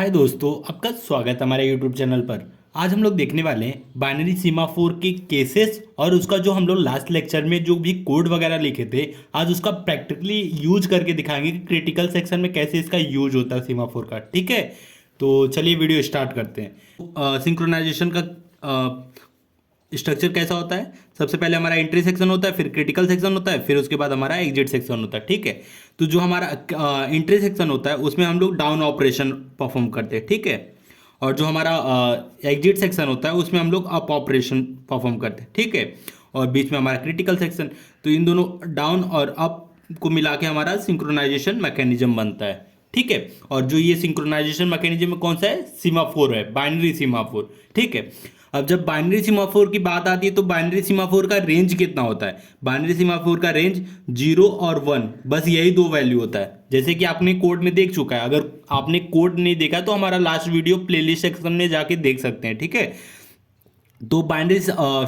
हाय दोस्तों, आपका स्वागत है हमारे यूट्यूब चैनल पर। आज हम लोग देखने वाले हैं बाइनरी सीमाफोर के केसेस और उसका जो हम लोग लास्ट लेक्चर में जो भी कोड वगैरह लिखे थे, आज उसका प्रैक्टिकली यूज करके दिखाएंगे कि क्रिटिकल सेक्शन में कैसे इसका यूज होता है सीमाफोर का। ठीक है, तो चलिए वीडियो स्टार्ट करते हैं। सिंक्रोनाइजेशन का स्ट्रक्चर कैसा होता है? सबसे पहले हमारा एंट्री सेक्शन होता है, फिर क्रिटिकल सेक्शन होता है, फिर उसके बाद हमारा एग्जिट सेक्शन होता है। ठीक है, तो जो हमारा एंट्री सेक्शन होता है उसमें हम लोग डाउन ऑपरेशन परफॉर्म करते हैं। ठीक है, और जो हमारा एग्जिट सेक्शन होता है उसमें हम लोग अप ऑपरेशन परफॉर्म करते हैं। ठीक है, और बीच में हमारा क्रिटिकल सेक्शन। तो इन दोनों डाउन और अप को मिला के हमारा सिंक्रोनाइजेशन मैकेनिज्म बनता है। ठीक है, और जो ये सिंक्रोनाइजेशन मैकेनिज्म कौन सा है? सीमाफोर है, बाइनरी सीमाफोर। ठीक है, अब जब बाइनरी सीमाफोर की बात आती है तो बाइनरी सीमाफोर का रेंज कितना होता है? बाइनरी सीमाफोर का रेंज 0 और 1, बस यही दो वैल्यू होता है। जैसे कि आपने कोड में देख चुका है। अगर आपने कोड नहीं देखा तो हमारा लास्ट वीडियो प्लेलिस्ट सेक्शन में जाके देख सकते हैं। ठीक है, तो बाइनरी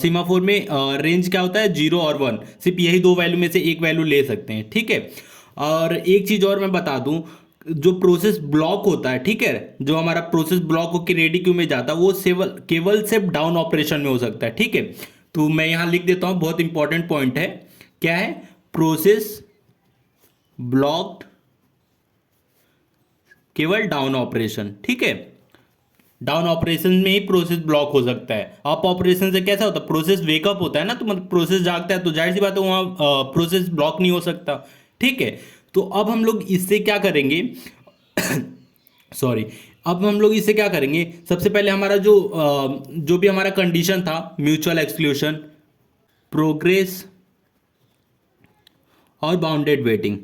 सीमाफोर में रेंज क्या होता है? 0 और 1, सिर्फ यही दो वैल्यू में से एक वैल्यू ले सकते हैं। ठीक है, और एक चीज़ और मैं बता दूं, जो प्रोसेस ब्लॉक होता है, ठीक है, जो हमारा प्रोसेस ब्लॉक होकर रेडी क्यू में जाता है वो केवल सिर्फ डाउन ऑपरेशन में हो सकता है। ठीक है, तो मैं यहां लिख देता हूं, बहुत इंपॉर्टेंट पॉइंट है। क्या है? प्रोसेस ब्लॉक्ड केवल डाउन ऑपरेशन। ठीक है, डाउन ऑपरेशन में ही प्रोसेस ब्लॉक हो सकता है। अप ऑपरेशन से कैसा होता है? प्रोसेस वेकअप होता है ना, तो मतलब प्रोसेस जागता है, तो जाहिर सी बात है वहां प्रोसेस ब्लॉक नहीं हो सकता। ठीक है, तो अब हम लोग इससे क्या करेंगे सॉरी, अब हम लोग इससे क्या करेंगे? सबसे पहले हमारा जो भी हमारा कंडीशन था, म्यूचुअल एक्सक्लूशन, प्रोग्रेस और बाउंडेड वेटिंग,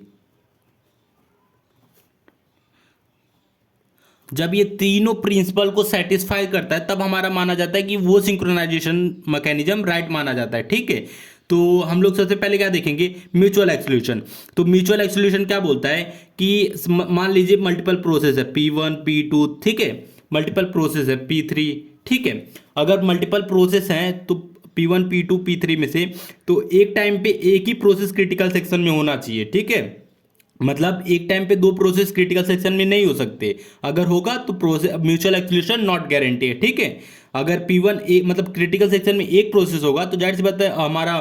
जब ये तीनों प्रिंसिपल को सेटिस्फाई करता है तब हमारा माना जाता है कि वो सिंक्रोनाइजेशन मैकेनिज्म राइट माना जाता है। ठीक है, तो हम लोग सबसे पहले क्या देखेंगे? Mutual exclusion. तो म्यूचुअल एक्सक्लूशन क्या बोलता है कि मान लीजिए मल्टीपल प्रोसेस है P1 P2, ठीक है, मल्टीपल प्रोसेस है P3। ठीक है, अगर मल्टीपल प्रोसेस हैं तो P1 P2 P3 में से तो एक टाइम पे एक ही प्रोसेस क्रिटिकल सेक्शन में होना चाहिए। ठीक है, मतलब एक टाइम पे दो प्रोसेस क्रिटिकल सेक्शन में नहीं हो सकते। अगर होगा तो process mutual exclusion not guarantee है। ठीक है, अगर P1 मतलब क्रिटिकल सेक्शन में एक प्रोसेस होगा तो जाहिर सी बात है हमारा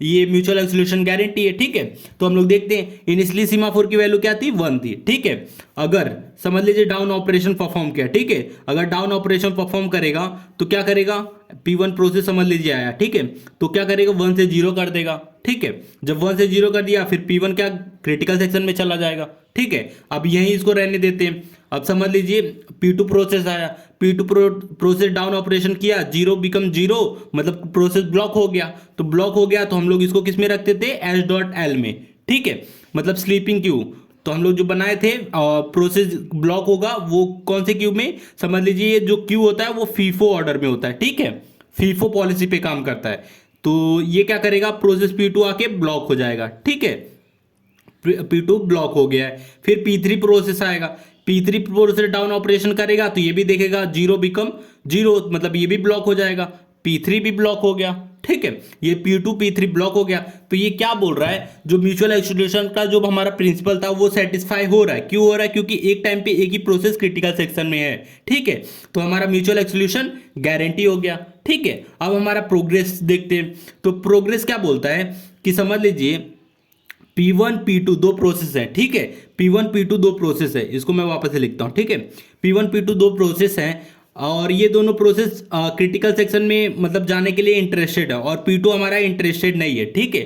ये म्यूचुअल एक्सक्लूशन गारंटी है। ठीक है, तो हम लोग देखते हैं इनिशियली सीमाफोर की वैल्यू क्या थी? 1 थी। ठीक है, अगर समझ लीजिए डाउन ऑपरेशन परफॉर्म किया, ठीक है, अगर डाउन ऑपरेशन परफॉर्म करेगा तो क्या करेगा? P1 प्रोसेस समझ लीजिए आया, ठीक है, तो क्या करेगा? 1 से 0 कर देगा। ठीक है, जब 1 से 0 कर दिया फिर P1 क्या क्रिटिकल सेक्शन में चला जाएगा। ठीक है, अब यहीं इसको रहने देते हैं। अब समझ लीजिए P2 प्रोसेस आया, P2 प्रोसेस डाउन ऑपरेशन किया, 0 बिकम 0, मतलब प्रोसेस ब्लॉक हो गया। तो ब्लॉक हो गया तो हम लोग इसको किस में रखते थे? S.L में। ठीक है, मतलब स्लीपिंग क्यू। तो हम लोग जो बनाए थे प्रोसेस ब्लॉक होगा वो कौन से क्यू में? समझ लीजिए ये जो क्यू होता है वो फीफो ऑर्डर में होता है। ठीक है, फीफो पॉलिसी पे काम करता है। तो ये क्या करेगा? प्रोसेस P2 आके ब्लॉक हो जाएगा। ठीक है, P2 ब्लॉक हो गया है। फिर P3 प्रोसेस आएगा, P3 प्रोसेस डाउन ऑपरेशन करेगा तो ये भी देखेगा 0 बिकम 0, मतलब ये भी ब्लॉक हो जाएगा, P3 भी ब्लॉक हो गया। ठीक है, ये P2 P3 ब्लॉक हो गया। तो ये क्या बोल रहा है? जो म्यूचुअल एक्सक्लूशन का जो हमारा प्रिंसिपल था वो सेटिस्फाई हो रहा है। क्यों हो रहा है? क्योंकि एक टाइम पे एक ही प्रोसेस क्रिटिकल सेक्शन में है। ठीक है, तो हमारा म्यूचुअल एक्सक्लूशन गारंटी हो गया। ठीक है, अब हमारा प्रोग्रेस देखते हैं। तो प्रोग्रेस क्या बोलता है कि समझ लीजिए P1 P2 दो प्रोसेस है। ठीक है, P1 P2 दो प्रोसेस है, इसको मैं वापस से लिखता हूं। ठीक है, P1 P2 दो प्रोसेस हैं और ये दोनों प्रोसेस क्रिटिकल सेक्शन में मतलब जाने के लिए इंटरेस्टेड है और P2 हमारा इंटरेस्टेड नहीं है। ठीक है,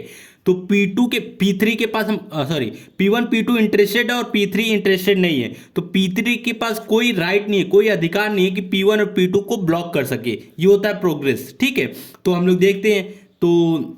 तो P2 के P3 के पास हम सॉरी P1 P2 इंटरेस्टेड है और P3 इंटरेस्टेड नहीं है। तो P3 के पास कोई राइट नहीं है, कोई अधिकार नहीं है कि P1 और P2 को ब्लॉक कर सके। ये होता है प्रोग्रेस। ठीक है, तो हम लोग देखते हैं। तो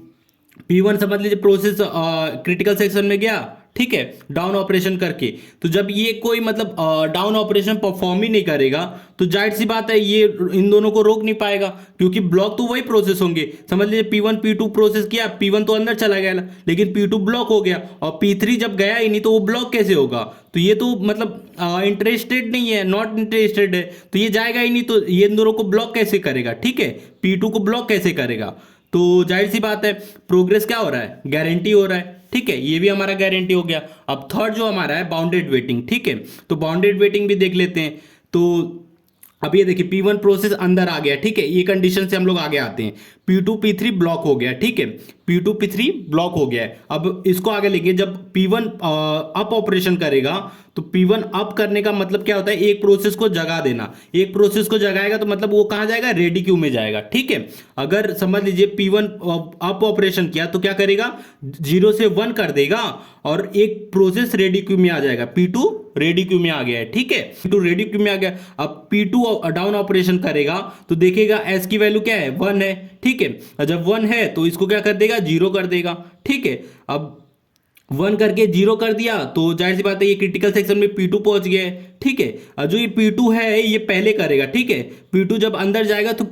P1 समझ लीजिए प्रोसेस क्रिटिकल सेक्शन में गया, ठीक है, डाउन ऑपरेशन करके। तो जब ये कोई मतलब डाउन ऑपरेशन परफॉर्म ही नहीं करेगा तो जाहिर सी बात है ये इन दोनों को रोक नहीं पाएगा, क्योंकि ब्लॉक तो वही प्रोसेस होंगे। समझ लीजिए P1 P2 प्रोसेस किया, P1 तो अंदर चला गया लेकिन P2 ब्लॉक हो गया और P3 जब गया ही नहीं तो वो ब्लॉक कैसे होगा? तो ये तो मतलब इंटरेस्टेड नहीं है, नॉट इंटरेस्टेड है, तो ये जाएगा ही नहीं, तो ये इन दोनों को ब्लॉक कैसे करेगा? ठीक है, P2 को ब्लॉक कैसे करेगा? तो जाहिर सी बात है प्रोग्रेस क्या हो रहा है? गारंटी हो रहा है। ठीक है, ये भी हमारा गारंटी हो गया। अब थर्ड जो हमारा है बाउंडेड वेटिंग। ठीक है, तो बाउंडेड वेटिंग भी देख लेते हैं। तो अब ये देखिए P1 प्रोसेस अंदर आ गया, ठीक है, ये कंडीशन से हम लोग आगे आते हैं। P2 P3 ब्लॉक हो गया, ठीक है, P2 P3 ब्लॉक हो गया है। अब इसको आगे लेंगे, जब P1 अप ऑपरेशन करेगा तो P1 अप करने का मतलब क्या होता है, एक प्रोसेस को जगा देना। एक प्रोसेस को जगाएगा तो मतलब वो कहाँ जाएगा, रेडी क्यू में जाएगा, ठीक है। अगर समझ लीजिए P1 अप ऑपरेशन किया तो क्या करेगा, 0 से 1 कर देगा और एक प्रोसेस रेडी क्यू में आ जाएगा। P2 रेडी क्यू में आ गया है, ठीक है, P2 रेडी क्यू में आ गया। अब P2 डाउन ऑपरेशन करेगा तो देखेगा S की वैल्यू क्या है, 1 है, ठीक है। और जब 1 है तो इसको क्या कर देगा, 0 कर देगा, ठीक है। अब 1 करके 0 कर दिया तो जाहिर सी बात है ये क्रिटिकल सेक्शन में P2 पहुंच गया है, ठीक है। और जो ये P2 है ये पहले करेगा, ठीक है। P2 जब अंदर जाएगा तो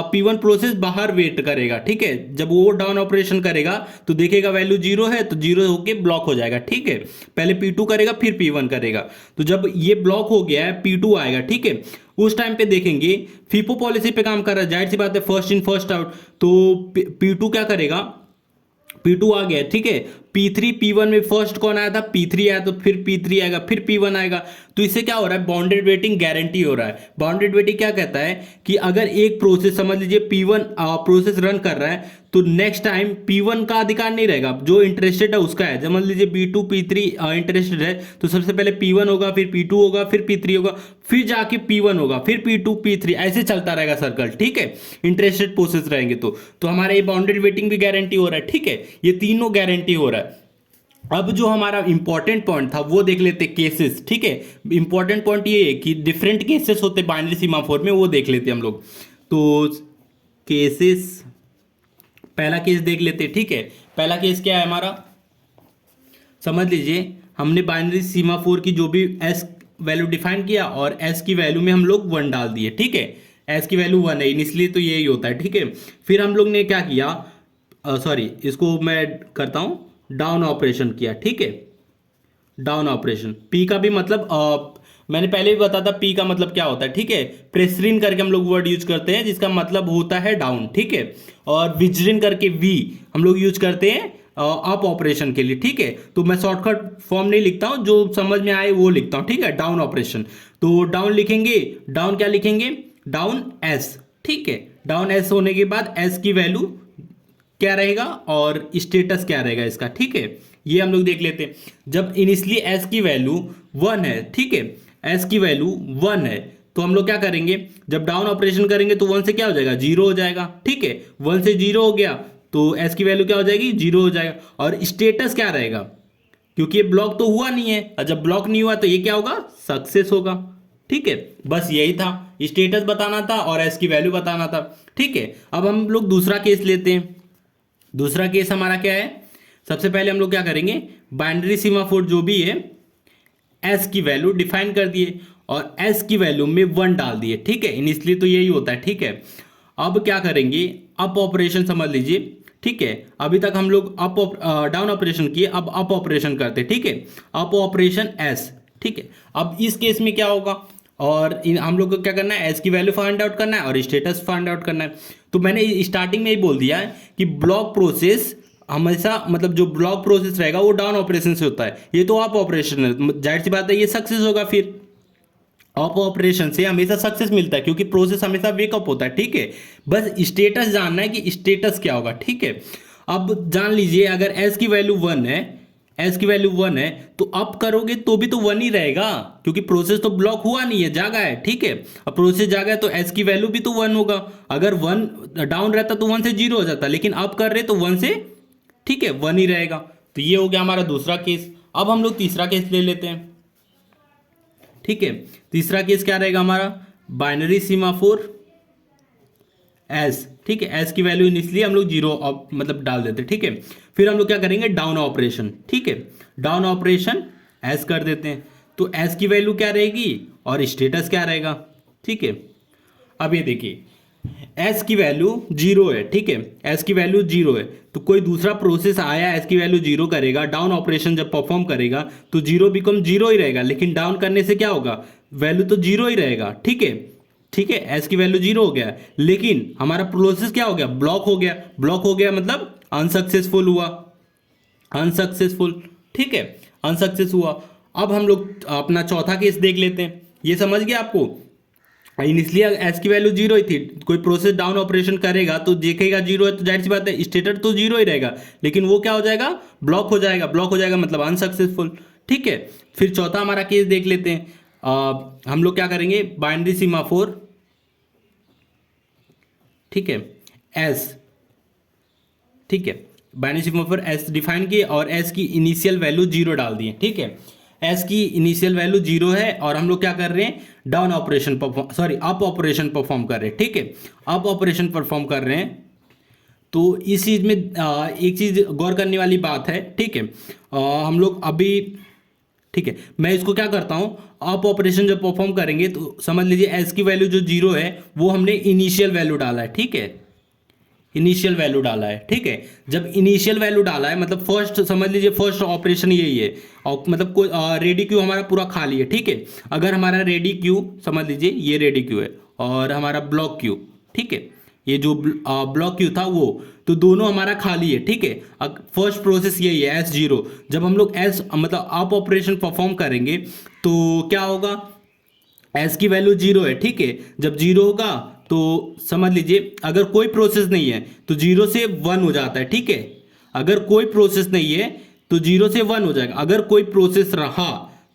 P1 प्रोसेस बाहर वेट करेगा, ठीक है। जब वो डाउन ऑपरेशन करेगा तो देखेगा वैल्यू 0 है तो 0 होके ब्लॉक हो जाएगा, ठीक है। पहले P2 करेगा फिर P1 करेगा। तो जब ये ब्लॉक हो गया है P2 आएगा, ठीक है। उस टाइम पे देखेंगे फीफो पॉलिसी पे काम कर रहा है, जाहिर सी बात है फर्स्ट इन फर्स्ट आउट। तो P2 क्या करेगा, P2 आ गया, ठीक है। P3 P1 में फर्स्ट कौन आया था, P3 आया, तो फिर P3 आएगा, फिर P1 आएगा। तो इससे क्या हो रहा है, बाउंडेड वेटिंग गारंटी हो रहा है। बाउंडेड वेटिंग क्या कहता है कि अगर एक प्रोसेस समझ लीजिए P1 प्रोसेस रन कर रहा है तो नेक्स्ट टाइम P1 का अधिकार नहीं रहेगा, जो इंटरेस्टेड है उसका है। समझ लीजिए B2 P3 इंटरेस्टेड है तो सबसे पहले P1 होगा, फिर P2 होगा, फिर P3 होगा, फिर जाके P1 होगा, फिर P2 P3, ऐसे चलता रहेगा सर्कल, ठीक है। इंटरेस्टेड प्रोसेस रहेंगे तो हमारा ये बाउंडेड वेटिंग भी गारंटी हो रहा है, ठीक है। ये तीनों गारंटी हो रहा है। अब जो हमारा इंपॉर्टेंट पॉइंट था वो देख लेते केसेस, ठीक है। इंपॉर्टेंट पॉइंट ये है कि डिफरेंट केसेस होते बाइनरी सीमाफोर में, वो देख लेते हम लोग। तो केसेस, पहला केस देख लेते, ठीक है। पहला केस क्या है हमारा, समझ लीजिए हमने बाइनरी सीमाफोर की जो भी एस वैल्यू डिफाइन किया और एस की वैल्यू में हम लोग 1 डाल दिए, ठीक है। एस की वैल्यू 1 है इसलिए तो यही होता है, ठीक है। फिर हम लोग ने क्या किया, सॉरी इसको मैं करता हूं, डाउन ऑपरेशन किया, ठीक है। डाउन ऑपरेशन, पी का भी मतलब मैंने पहले भी बताया था पी का मतलब क्या होता है, ठीक है। प्रेसरिन करके हम लोग वर्ड यूज करते हैं जिसका मतलब होता है डाउन, ठीक है। और विजरिन करके वी हम लोग यूज करते हैं अप ऑपरेशन के लिए, ठीक है। तो मैं शॉर्टकट फॉर्म नहीं लिखता हूं, जो समझ में आए वो लिखता हूं, ठीक है। डाउन ऑपरेशन, तो डाउन लिखेंगे, डाउन क्या लिखेंगे, डाउन एस, ठीक है। डाउन एस होने के बाद एस की वैल्यू क्या रहेगा और स्टेटस क्या रहेगा इसका, ठीक है। ये हम लोग देख लेते हैं। जब इनिशियली एस की वैल्यू 1 है, ठीक है, एस की वैल्यू 1 है तो हम लोग क्या करेंगे, जब डाउन ऑपरेशन करेंगे तो 1 से क्या हो जाएगा, 0 हो जाएगा, ठीक है। 1 से 0 हो गया तो एस की वैल्यू क्या हो जाएगी, 0 हो जाएगा। और स्टेटस क्या रहेगा, क्योंकि ये ब्लॉक तो हुआ नहीं है, और जब ब्लॉक नहीं हुआ तो ये क्या होगा, सक्सेस होगा, ठीक है। बस यही था, स्टेटस बताना था और एस की वैल्यू बताना था, ठीक है। अब हम लोग दूसरा केस लेते हैं। दूसरा केस हमारा क्या है, सबसे पहले हम लोग क्या करेंगे, बाइनरी सीमाफोर जो भी है एस की वैल्यू डिफाइन कर दिए और एस की वैल्यू में 1 डाल दिए, ठीक है। इनिशियली तो यही होता है, ठीक है। अब क्या करेंगे, अप ऑपरेशन समझ लीजिए, ठीक है। अभी तक हम लोग डाउन ऑपरेशन किए, अब अप ऑपरेशन करते, ठीक है। अप ऑपरेशन एस, ठीक है। अब इस केस में क्या होगा, और हम लोग को क्या करना है, एस की वैल्यू फाइंड आउट करना है और स्टेटस फाइंड आउट करना है। तो मैंने स्टार्टिंग में ही बोल दिया है कि ब्लॉक प्रोसेस हमेशा, मतलब जो ब्लॉक प्रोसेस रहेगा वो डाउन ऑपरेशन से होता है, ये तो अप ऑपरेशन है, जाहिर सी बात है ये सक्सेस होगा। फिर अप ऑपरेशन से हमेशा सक्सेस मिलता है क्योंकि प्रोसेस हमेशा वेकअप होता है, ठीक है। बस स्टेटस जानना है कि स्टेटस क्या होगा, ठीक है। अब जान लीजिए अगर एस की वैल्यू 1 है, एस की वैल्यू 1 है तो अप करोगे तो भी तो 1 ही रहेगा, क्योंकि प्रोसेस तो ब्लॉक हुआ नहीं है, जागा है, ठीक है। अब प्रोसेस जागा है तो एस की वैल्यू भी तो 1 होगा। अगर 1 डाउन रहता तो 1 से 0 हो जाता, लेकिन अप कर रहे तो 1 से, ठीक है, 1 ही रहेगा। तो ये हो गया हमारा दूसरा केस। अब हम लोग तीसरा केस ले लेते हैं, ठीक है। तीसरा केस क्या रहेगा हमारा, बाइनरी सीमाफोर एस, ठीक है। एस की वैल्यू इनिशियली हम लोग 0 मतलब डाल देते, ठीक है। फिर हम लोग क्या करेंगे, डाउन ऑपरेशन, ठीक है। डाउन ऑपरेशन एस कर देते हैं, तो एस की वैल्यू क्या रहेगी और स्टेटस क्या रहेगा, ठीक है। अब ये देखिए एस की वैल्यू 0 है, ठीक है। एस की वैल्यू 0 है तो कोई दूसरा प्रोसेस आया एस की वैल्यू 0 करेगा, डाउन ऑपरेशन जब परफॉर्म करेगा तो 0 बिकम 0 ही रहेगा, लेकिन डाउन करने से क्या होगा, वैल्यू तो 0 ही रहेगा, ठीक है। ठीक है, एस की वैल्यू 0 हो गया, लेकिन हमारा प्रोसेस क्या हो गया, ब्लॉक हो गया। ब्लॉक हो गया मतलब अनसक्सेसफुल हुआ, अनसक्सेसफुल, ठीक है, अनसक्सेस हुआ। अब हम लोग अपना चौथा केस देख लेते हैं। ये समझ गया आपको इनिशियली एस की वैल्यू जीरो ही थी, कोई प्रोसेस डाउन ऑपरेशन करेगा तो देखेगा जीरो है, तो जाहिर सी बात है स्टेटस तो जीरो ही रहेगा, लेकिन वो क्या हो जाएगा, ब्लॉक हो जाएगा। ब्लॉक हो जाएगा मतलब अनसक्सेसफुल। ठीक है, फिर चौथा हमारा केस देख लेते हैं। हम लोग क्या करेंगे, बाइनरी सीमाफोर, ठीक है, एस, ठीक है, बाइनरी सीमाफोर एस डिफाइन किए और एस की इनिशियल वैल्यू जीरो डाल दिए। ठीक है, एस की इनिशियल वैल्यू जीरो है और हम लोग क्या कर रहे हैं, down operation perform, sorry up operation perform कर रहे हैं। ठीक है, अप ऑपरेशन परफॉर्म कर रहे हैं। तो इस चीज़ में एक चीज़ गौर करने वाली बात है। ठीक है, हम लोग अभी, ठीक है, मैं इसको क्या करता हूँ, अप ऑपरेशन जब परफॉर्म करेंगे तो समझ लीजिए एस की वैल्यू जो जीरो है वो हमने इनिशियल वैल्यू डाला है। ठीक है, इनिशियल वैल्यू डाला है। ठीक है, जब इनिशियल वैल्यू डाला है मतलब फर्स्ट, समझ लीजिए फर्स्ट ऑपरेशन यही है, और मतलब कोई रेडी क्यू हमारा पूरा खाली है। ठीक है, अगर हमारा रेडी क्यू, समझ लीजिए ये रेडी क्यू है और हमारा ब्लॉक क्यू, ठीक है, ये जो ब्लॉक क्यू था वो, तो दोनों हमारा खाली है। ठीक है, फर्स्ट प्रोसेस यही है एस जीरो। जब हम लोग एस मतलब अप ऑपरेशन परफॉर्म करेंगे तो क्या होगा, एस की वैल्यू जीरो है। ठीक है, जब जीरो होगा तो समझ लीजिए अगर कोई प्रोसेस नहीं है तो जीरो से वन हो जाता है। ठीक है, अगर कोई प्रोसेस नहीं है तो जीरो से वन हो जाएगा। अगर कोई प्रोसेस रहा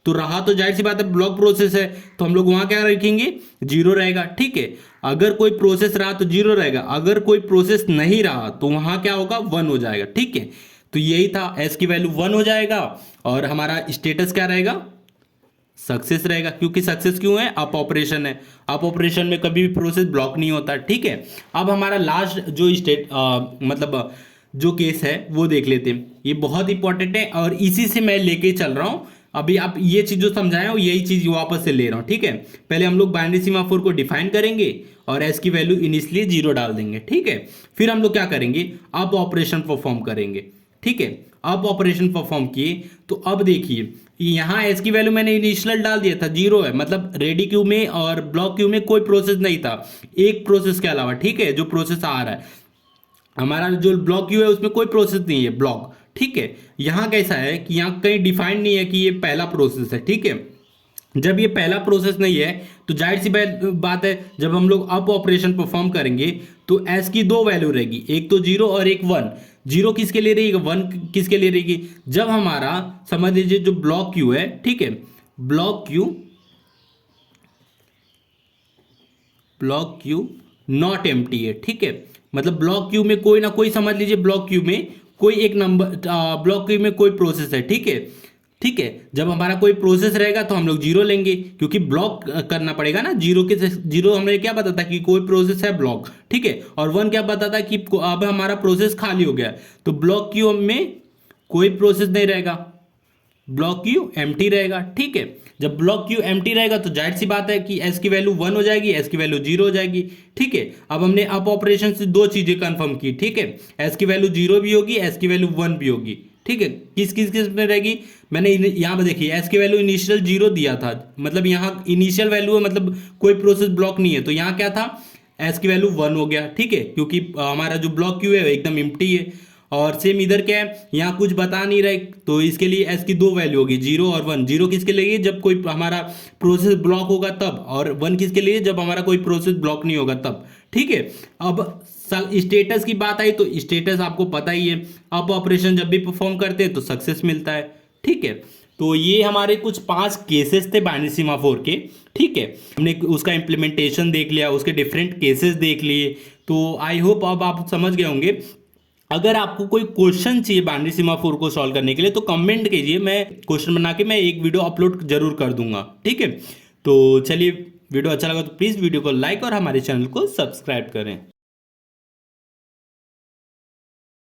तो जाहिर सी बात है ब्लॉक प्रोसेस है तो हम लोग वहां क्या रखेंगे, जीरो रहेगा। ठीक है, अगर कोई प्रोसेस रहा तो जीरो रहेगा, अगर कोई प्रोसेस नहीं रहा तो वहां क्या होगा, वन हो जाएगा। ठीक है, तो यही था, एस की वैल्यू वन हो जाएगा और हमारा स्टेटस क्या रहेगा, सक्सेस रहेगा। क्योंकि सक्सेस क्यों है, अप ऑपरेशन है, अप ऑपरेशन में कभी भी प्रोसेस ब्लॉक नहीं होता। ठीक है, अब हमारा लास्ट जो मतलब जो केस है वो देख लेते हैं। ये बहुत इंपॉर्टेंट है और इसी से मैं लेके चल रहा हूं। अभी आप ये चीज जो समझाए हो यही चीज वापस से ले रहा हूं। ठीक है, पहले हम लोग बाइनरी सीमाफोर को डिफाइन करेंगे और एस की वैल्यू इनिशियली जीरो डाल देंगे। ठीक है, फिर हम लोग क्या करेंगे, अप ऑपरेशन परफॉर्म करेंगे। ठीक है, अप ऑपरेशन परफॉर्म किए तो अब देखिए यहाँ एस की वैल्यू मैंने इनिशियल डाल दिया था, जीरो है, मतलब रेडी क्यू में और ब्लॉक क्यू में कोई प्रोसेस नहीं था, एक प्रोसेस के अलावा। ठीक है, जो प्रोसेस आ रहा है हमारा जो ब्लॉक क्यू है उसमें कोई प्रोसेस नहीं है, ब्लॉक। ठीक है, यहाँ कैसा है कि यहाँ कहीं डिफाइंड नहीं है कि ये पहला प्रोसेस है। ठीक है, जब ये पहला प्रोसेस नहीं है तो जाहिर सी बात है जब हम लोग अप ऑपरेशन परफॉर्म करेंगे तो एस की दो वैल्यू रहेगी, एक तो जीरो और एक वन। जीरो किसके लिए रहेगी, वन किसके लिए रहेगी, जब हमारा समझ लीजिए जो ब्लॉक क्यू है, ठीक है, ब्लॉक क्यू नॉट एम्प्टी है। ठीक है, मतलब ब्लॉक क्यू में कोई ना कोई, समझ लीजिए ब्लॉक क्यू में कोई एक नंबर, ब्लॉक क्यू में कोई प्रोसेस है। ठीक है, ठीक है, जब हमारा कोई प्रोसेस रहेगा तो हम लोग जीरो लेंगे क्योंकि ब्लॉक करना पड़ेगा ना, जीरो के जीरो हमें क्या पता था कि कोई प्रोसेस है ब्लॉक। ठीक है, और वन क्या पता था कि अब हमारा प्रोसेस खाली हो गया, तो ब्लॉक क्यू में कोई प्रोसेस नहीं रहेगा, ब्लॉक क्यू एम्प्टी रहेगा। ठीक है, जब ब्लॉक क्यू एम्प्टी रहेगा तो जाहिर सी बात है कि एस की वैल्यू वन हो जाएगी, एस की वैल्यू जीरो हो जाएगी। ठीक है, अब हमने अप ऑपरेशन से दो चीजें कंफर्म की। ठीक है, एस की वैल्यू जीरो भी होगी, एस की वैल्यू वन भी होगी। ठीक है, किस किस किस में रहेगी, मैंने यहाँ पे देखिए एस की वैल्यू इनिशियल जीरो दिया था, मतलब यहाँ इनिशियल वैल्यू है, मतलब कोई प्रोसेस ब्लॉक नहीं है, तो यहाँ क्या था, एस की वैल्यू वन हो गया। ठीक है, क्योंकि हमारा जो ब्लॉक क्यू है एकदम एम्प्टी है। और सेम इधर क्या है, यहाँ कुछ बता नहीं रहे तो इसके लिए एस की दो वैल्यू होगी, जीरो और वन। जीरो किसके लिए, जब कोई हमारा प्रोसेस ब्लॉक होगा तब, और वन किसके लिए, जब हमारा कोई प्रोसेस ब्लॉक नहीं होगा तब। ठीक है, अब स्टेटस की बात आई तो स्टेटस आपको पता ही है, अप ऑपरेशन जब भी परफॉर्म करते हैं तो सक्सेस मिलता है। ठीक है, तो ये हमारे कुछ 5 केसेस थे बाइनरी सीमाफोर के। ठीक है, हमने उसका इम्प्लीमेंटेशन देख लिया, उसके डिफरेंट केसेस देख लिए, तो आई होप अब आप समझ गए होंगे। अगर आपको कोई क्वेश्चन चाहिए बाइनरी सीमाफोर को सॉल्व करने के लिए तो कमेंट कीजिए, मैं क्वेश्चन बना के मैं एक वीडियो अपलोड जरूर कर दूंगा। ठीक है, तो चलिए, वीडियो अच्छा लगा तो प्लीज़ वीडियो को लाइक और हमारे चैनल को सब्सक्राइब करें।